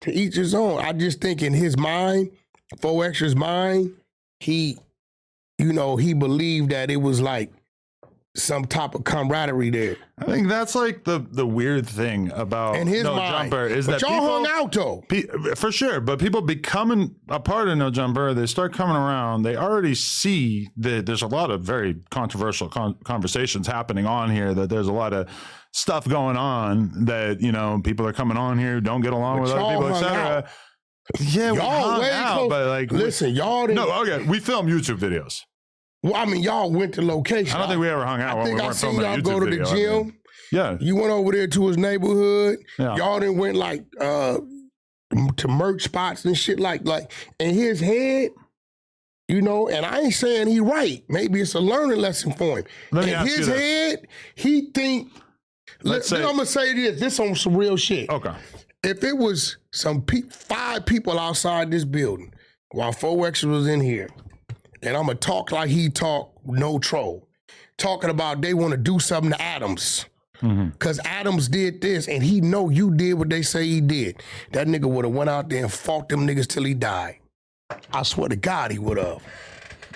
to each his own. I just think in his mind, Fauxer's mind, he believed that it was like some type of camaraderie there. I think that's like the weird thing about in his No mind. Jumper is but that y'all people, hung out though. for sure, but people becoming a part of No Jumper, they start coming around. They already see that there's a lot of very controversial conversations happening on here, that there's a lot of stuff going on that, people are coming on here who don't get along with other people, etc. Yeah, y'all we hung out, but like, listen, y'all didn't. No, okay, we film YouTube videos. Well, I mean, y'all went to location. I don't think we ever hung out when we weren't filming a YouTube go to video. the gym. Yeah. You went over there to his neighborhood. Yeah. Y'all didn't went like to merch spots and shit like in his head, and I ain't saying he right. Maybe it's a learning lesson for him. In his head, he think, I'm gonna say this on some real shit. Okay. If it was some 5 people outside this building while Fauxer was in here, and I'm going to talk like he talk, no troll, talking about they want to do something to Adams because Adams did this and he know you did what they say he did. That nigga would have went out there and fought them niggas till he died. I swear to God he would have.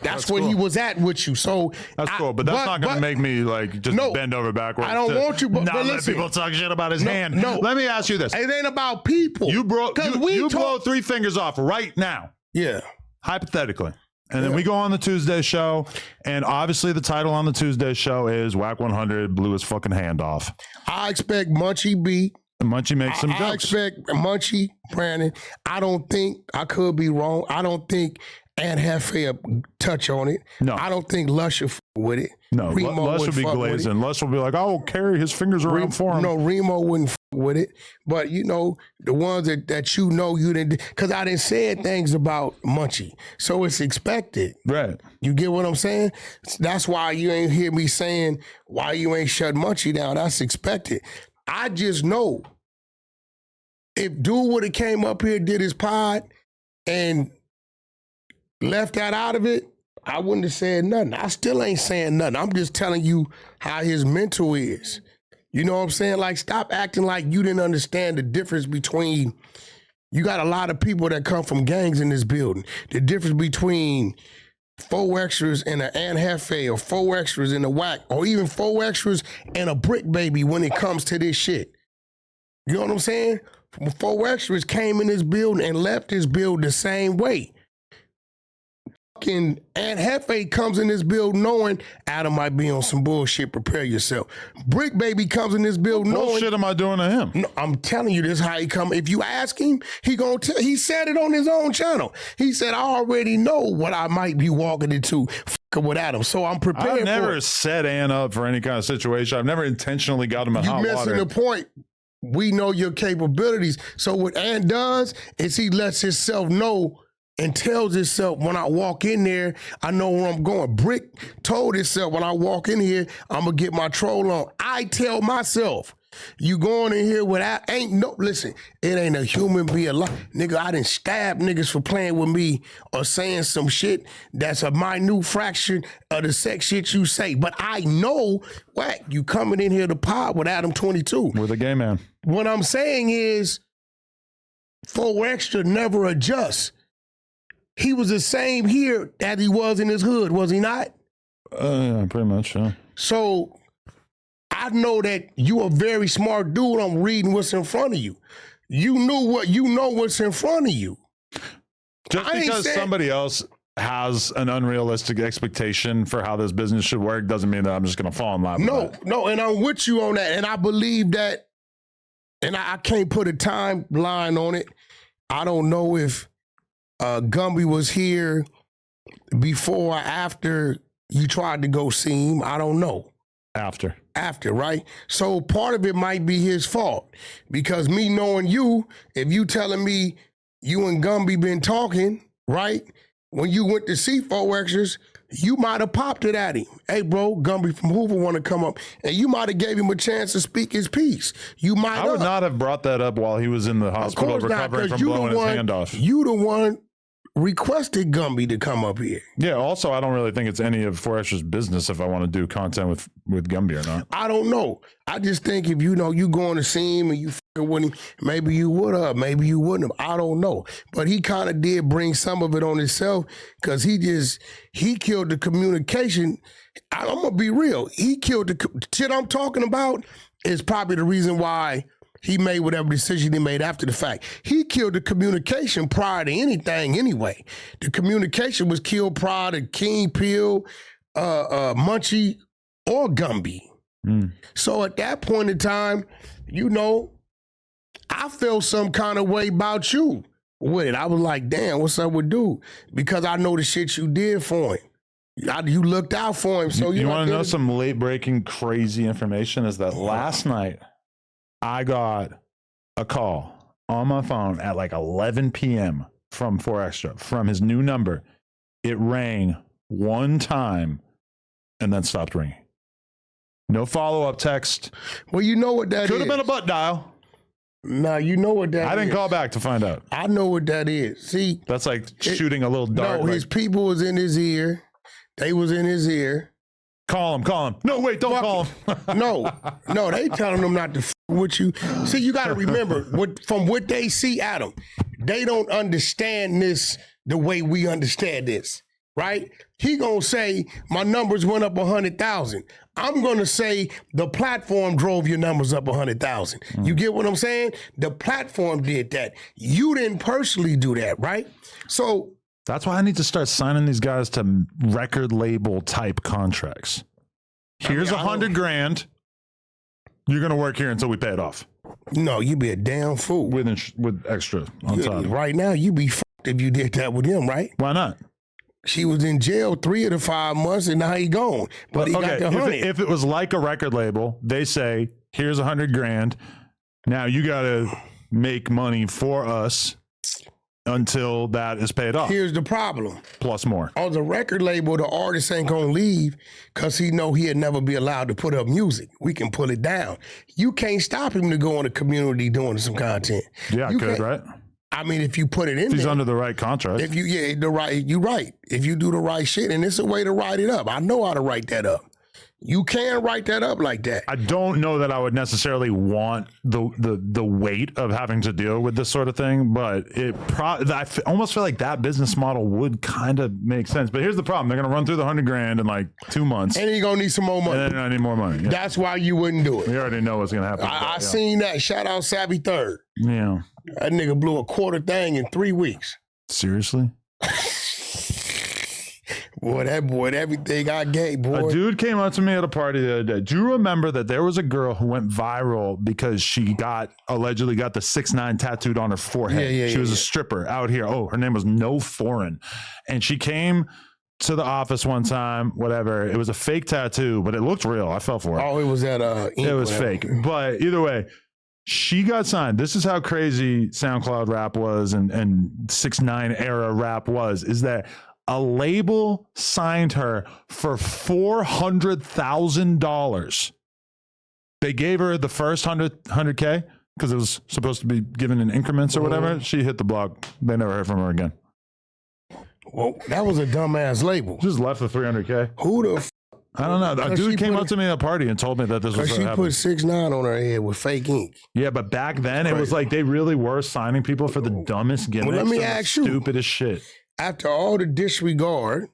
That's where he was at with you. So that's cool, but that's not going to make me like just bend over backwards. I don't want you, but not listen, let people talk shit about his hand. No, let me ask you this: it ain't about people. You blow 3 fingers off right now. Yeah, hypothetically. And then we go on the Tuesday show, and obviously the title on the Tuesday show is Whack 100 blew his fucking hand off. I expect Munchie B. Munchie makes some jokes. I expect Munchie, Brandon. I don't think, I could be wrong, I don't think Aunt Hefe touch on it. No. I don't think Lush will with it. No, Lush will be glazing. Lush will be like, I will carry his fingers around for him. No, Remo wouldn't with it. But, the ones that you didn't, because I didn't say things about Munchie. So it's expected. Right. You get what I'm saying? That's why you ain't hear me saying why you ain't shut Munchie down. That's expected. I just know if dude would have came up here, did his pod, and left that out of it, I wouldn't have said nothing. I still ain't saying nothing. I'm just telling you how his mental is. You know what I'm saying? Like, stop acting like you didn't understand the difference between, you got a lot of people that come from gangs in this building. The difference between Fauxers and an Aunt Hefe, or Fauxers and a Whack, or even Fauxers and a Brick Baby when it comes to this shit. You know what I'm saying? Fauxers came in this building and left this building the same way. Fucking Aunt Hefe comes in this building knowing Adam might be on some bullshit. Prepare yourself. Brick Baby comes in this building knowing. What shit am I doing to him? No, I'm telling you, this is how he come. If you ask him, he gonna tell. He said it on his own channel. He said, "I already know what I might be walking into with Adam, so I'm prepared." I've never set Ann up for any kind of situation. I've never intentionally got him in hot water. You missing the point. We know your capabilities. So what Ant does is he lets himself know and tells himself, when I walk in there, I know where I'm going. Brick told himself, when I walk in here, I'm going to get my troll on. I tell myself, you going in here without, listen, it ain't a human being alive. Nigga, I done stab niggas for playing with me or saying some shit that's a minute fraction of the sex shit you say. But I know, Whack, you coming in here to pod with Adam 22. With a gay man. What I'm saying is, Fauxer never adjusts. He was the same here as he was in his hood, was he not? Yeah, pretty much, yeah. So I know that you a very smart dude. I'm reading what's in front of you. You know what's in front of you. Just because somebody else has an unrealistic expectation for how this business should work doesn't mean that I'm just going to fall in line with that. No, and I'm with you on that. And I believe that, and I can't put a timeline on it. I don't know if Gumby was here before or after you tried to go see him. I don't know. After, right? So part of it might be his fault, because me knowing you, if you telling me you and Gumby been talking, right? When you went to see Fauxers, you might have popped it at him. Hey, bro, Gumby from Hoover want to come up, and you might have gave him a chance to speak his piece. I would not have brought that up while he was in the hospital recovering from blowing his hand off. You the one requested Gumby to come up here. Yeah, also, I don't really think it's any of Fauxer's business if I want to do content with Gumby or not. I don't know. I just think if you going to see him and you with him, maybe you would have, maybe you wouldn't have. I don't know. But he kind of did bring some of it on himself because he killed the communication. I'm going to be real. He killed the shit I'm talking about is probably the reason why he made whatever decision he made after the fact. He killed the communication prior to anything anyway. The communication was killed prior to King Peel, Munchie, or Gumby. So at that point in time, you know, I felt some kind of way about you with it. I was like, damn, what's up with dude? Because I know the shit you did for him. You looked out for him. So you want to know some late breaking crazy information? Is that last night I got a call on my phone at like 11 p.m. from 4Extra from his new number. It rang one time and then stopped ringing. No follow-up text. Well, you know what that is. Could have been a butt dial. No, you know what that is. I didn't call back to find out. I know what that is. See, that's like shooting a little dart. No, his people was in his ear. They was in his ear. Call him. No, wait, don't call him. No, they telling them not to f with you. See, you got to remember, from what they see, Adam, they don't understand this the way we understand this, right? He gonna say, my numbers went up 100,000. I'm gonna say the platform drove your numbers up 100,000. You get what I'm saying? The platform did that. You didn't personally do that, right? So that's why I need to start signing these guys to record label type contracts. Here's $100,000. You're gonna work here until we pay it off. No, you be a damn fool with extra on top. Right now, you be fucked if you did that with him, right? Why not? She was in jail 3 of the 5 months, and now he gone. But he got the 100. If it was like a record label, they say, "Here's $100,000. Now you got to make money for us until that is paid off." Here's the problem. Plus more. On the record label, the artist ain't gonna leave because he know he'd never be allowed to put up music. We can pull it down. You can't stop him to go in the community doing some content. Yeah, I could, right? I mean, if you put it in, he's under the right contract. If you, you're right. If you do the right shit, and it's a way to write it up. I know how to write that up. You can write that up like that. I don't know that I would necessarily want the weight of having to deal with this sort of thing, but I almost feel like that business model would kind of make sense. But here's the problem: they're going to run through the $100,000 in like 2 months, and you're gonna need some more money. And then I need more money. Yeah. That's why you wouldn't do it. We already know what's going to happen. I seen that. Shout out Savvy Third. Yeah, that nigga blew a quarter thing in 3 weeks. Seriously. Boy, everything I gave, boy. A dude came up to me at a party the other day. Do you remember that there was a girl who went viral because she allegedly got the 6ix9ine tattooed on her forehead? She was a stripper out here. Oh, her name was No Foreign. And she came to the office one time, whatever. It was a fake tattoo, but it looked real. I fell for it. Oh, it was that it was fake. But either way, she got signed. This is how crazy SoundCloud rap was and 6ix9ine era rap was, is that a label signed her for $400,000. They gave her the first 100K because it was supposed to be given in increments or whatever. She hit the block. They never heard from her again. Well, that was a dumbass label. Just left the 300K. Who the I don't know. A dude came up to me at a party and told me that this was what happened. She put 6ix9ine on her head with fake ink. Yeah, but back then it was like they really were signing people for the dumbest gimmicks. Well, let me ask you. Stupidest shit. After all the disregard,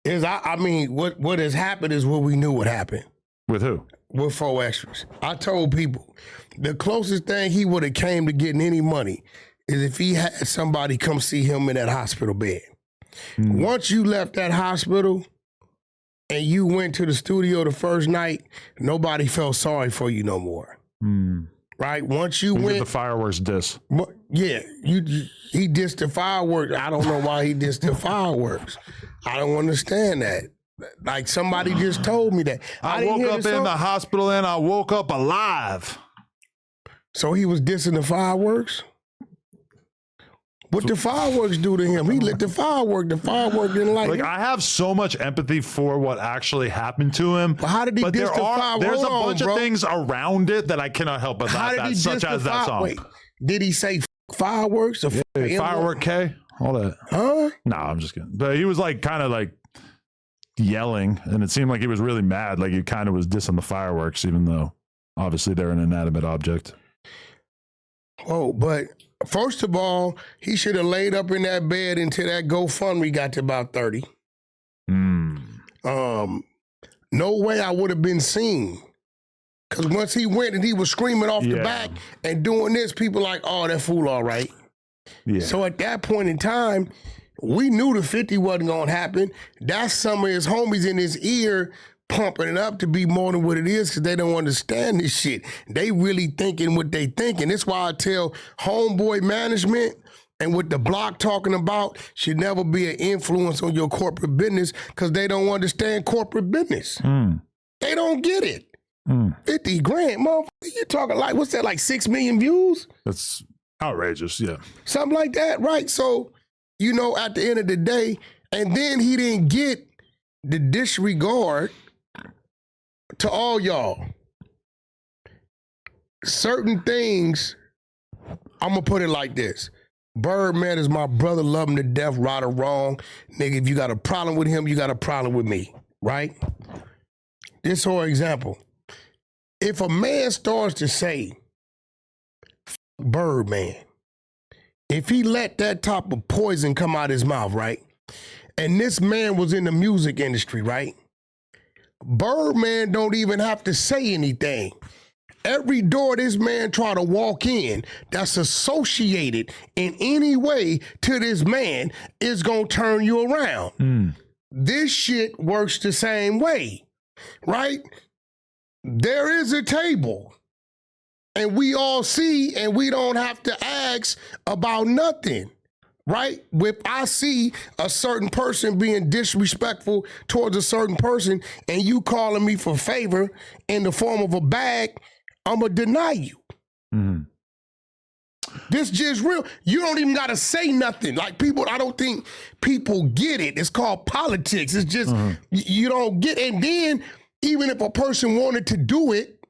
what has happened is what we knew would happen. With who? With 4Extras. I told people the closest thing he would have came to getting any money is if he had somebody come see him in that hospital bed. Once you left that hospital and you went to the studio the first night, nobody felt sorry for you no more. Right? Once you went, the fireworks diss. Yeah, he dissed the fireworks. I don't know why he dissed the fireworks. I don't understand that. Like somebody just told me that. I woke up in the hospital and I woke up alive. So he was dissing the fireworks? What the fireworks do to him? He lit the firework. The firework didn't like him. I have so much empathy for what actually happened to him. But how did he diss the fireworks? There's a bunch of things around it that I cannot help but laugh at, such as that song. Wait, did he say fireworks? Or firework K? All that. Huh? No, I'm just kidding. But he was like kind of like yelling, and it seemed like he was really mad. Like he kind of was dissing the fireworks, even though Obviously, they're an inanimate object. Oh, but first of all, he should have laid up in that bed until that GoFundMe got to about 30. No way I would have been seen. Because once he went and he was screaming off the back and doing this, people like, oh, that fool all right. Yeah. So at that point in time, we knew the 50 wasn't going to happen. That's some of his homies in his ear pumping it up to be more than what it is because they don't understand this shit. They really thinking what they thinking. That's why I tell homeboy management and what the block talking about should never be an influence on your corporate business because they don't understand corporate business. They don't get it. 50 grand, motherfucker. You talking like, what's that, like 6 million views? That's outrageous, yeah. Something like that, right? So, you know, at the end of the day, and then he didn't get the disregard to all y'all. Certain things, I'm going to put it like this. Birdman is my brother, love him to death, right or wrong. Nigga, if you got a problem with him, you got a problem with me, right? This for example. If a man starts to say, Birdman, if he let that type of poison come out his mouth, right? And this man was in the music industry, right? Birdman don't even have to say anything. Every door this man try to walk in that's associated in any way to this man is gonna turn you around. This shit works the same way, right? There is a table and we all see and we don't have to ask about nothing, right? If I see a certain person being disrespectful towards a certain person and you calling me for favor in the form of a bag, I'm going to deny you. This just real. You don't even got to say nothing. Like people, I don't think people get it. It's called politics. It's just, you don't get it. And then even if a person wanted to do it,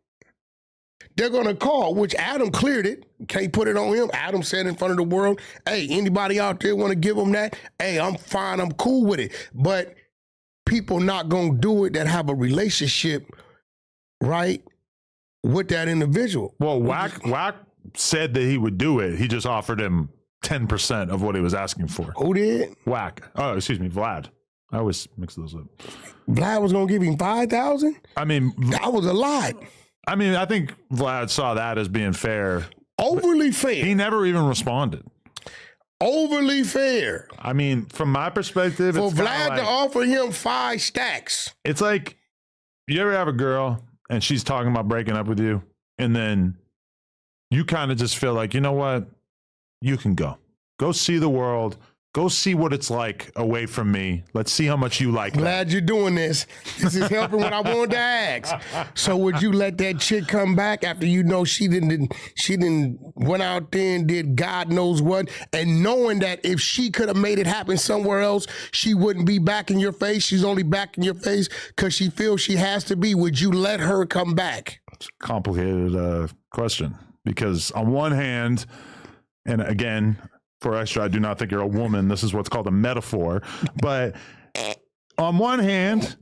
they're going to call, which Adam cleared it. Can't put it on him. Adam said in front of the world, hey, anybody out there want to give him that? Hey, I'm fine. I'm cool with it. But people not going to do it that have a relationship, right, with that individual. Well, Wack said that he would do it. He just offered him 10% of what he was asking for. Who did? Wack. Oh, excuse me, Vlad. I always mix those up. Vlad was going to give him 5,000? I mean, that was a lot. I mean, I think Vlad saw that as being fair. Overly fair. He never even responded. Overly fair. I mean, from my perspective, for it's Vlad like, to offer him 5 stacks. It's like, you ever have a girl and she's talking about breaking up with you, and then you kind of just feel like, you know what? You can go. Go see the world. Go see what it's like away from me. Let's see how much you like Glad that. You're doing this. This is helping what I wanted to ask. So would you let that chick come back after you know she didn't went out there and did God knows what, and knowing that if she could have made it happen somewhere else, she wouldn't be back in your face. She's only back in your face because she feels she has to be. Would you let her come back? It's a complicated question, because on one hand, and again, for extra, I do not think you're a woman. This is what's called a metaphor. But on one hand,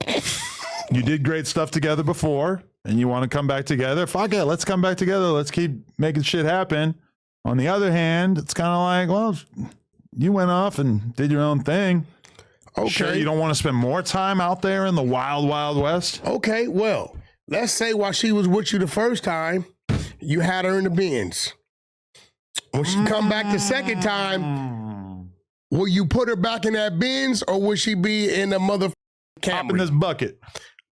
you did great stuff together before and you want to come back together. Fuck it, let's come back together. Let's keep making shit happen. On the other hand, it's kind of like, well, you went off and did your own thing. Okay. Sure, you don't want to spend more time out there in the wild, wild west? Okay, well, let's say while she was with you the first time, you had her in the bins. When she come back the second time, will you put her back in that Benz or will she be in the mother Camry? Hop in this bucket.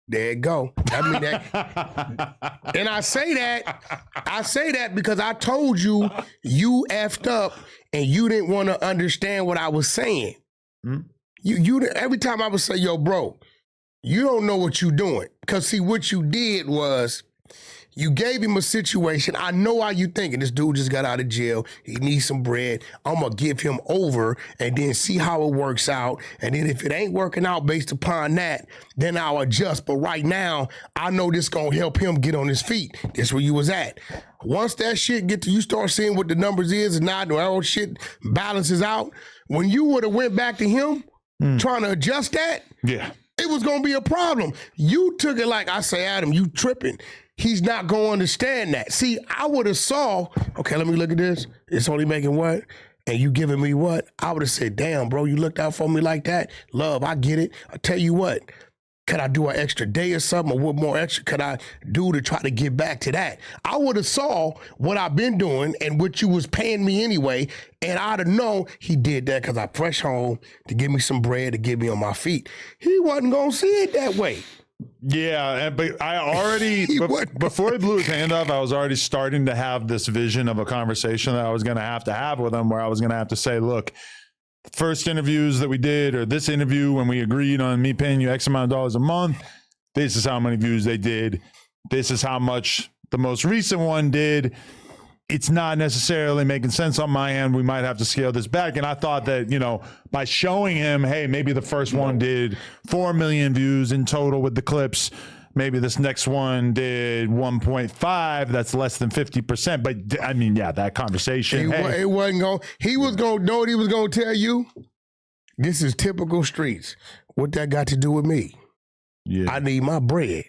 There you go. I mean that. And I say that because I told you you effed up and you didn't want to understand what I was saying. You every time I would say, yo, bro, you don't know what you doing. Because see, what you did was you gave him a situation. I know how you thinking. This dude just got out of jail. He needs some bread. I'm going to give him over and then see how it works out. And then if it ain't working out based upon that, then I'll adjust. But right now, I know this going to help him get on his feet. That's where you was at. Once that shit get to you start seeing what the numbers is and now the all shit balances out, when you would have went back to him trying to adjust that, yeah, it was going to be a problem. You took it like I say, Adam, you tripping. he's not going to understand that. See, I would have saw, okay, let me look at this. It's only making what? And you giving me what? I would have said, damn, bro, you looked out for me like that. Love, I get it. I tell you what, could I do an extra day or something? Or what more extra could I do to try to get back to that? I would have saw what I've been doing and what you was paying me anyway. And I'd have known he did that because I fresh home to give me some bread to get me on my feet. He wasn't going to see it that way. Yeah, but I already, before he blew his hand off, I was already starting to have this vision of a conversation that I was going to have with him, where I was going to have to say, look, first interviews that we did, or this interview when we agreed on me paying you X amount of dollars a month, this is how many views they did. This is how much the most recent one did. It's not necessarily making sense on my end. We might have to scale this back. And I thought that, you know, by showing him, hey, maybe the first one did 4 million views in total with the clips. Maybe this next one did 1.5. That's less than 50%. But I mean, yeah, that conversation. It wasn't going. He was going to know what he was going to tell you. This is typical streets. What that got to do with me? Yeah. I need my bread.